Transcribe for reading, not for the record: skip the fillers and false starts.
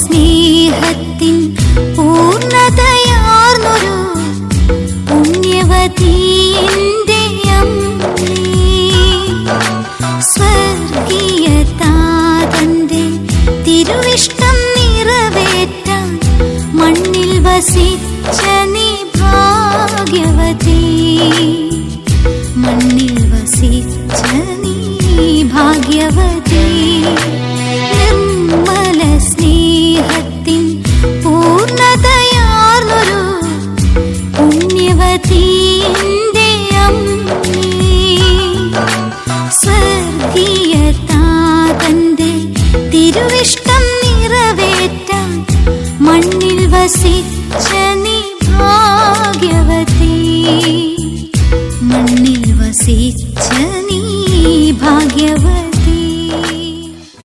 സ്നേഹത്തിൻ പൂർണ്ണതയാർന്നൊരു പുണ്യവതി എൻ്റെ അമ്മേ. സ്വർഗീയ താതന്റെ തിരുവിഷ്ടം നിറവേറ്റാൻ മണ്ണിൽ വസിച്ച നീ ഭാഗ്യവതി. മണ്ണിൽ വസിച്ച നീ ഭാഗ്യവതി. നിർമ്മല സ്നേഹത്തിൻ പൂർണ്ണതയാർന്നൊരു പുണ്യവതി എൻ്റെ അമ്മേ. സ്വർഗീയ താതന്റെ തിരുവിഷ്ടം നിറവേറ്റാൻ മണ്ണിൽ വസിച്ച നീ ഭാഗ്യവതി. മണ്ണിൽ വസിച്ച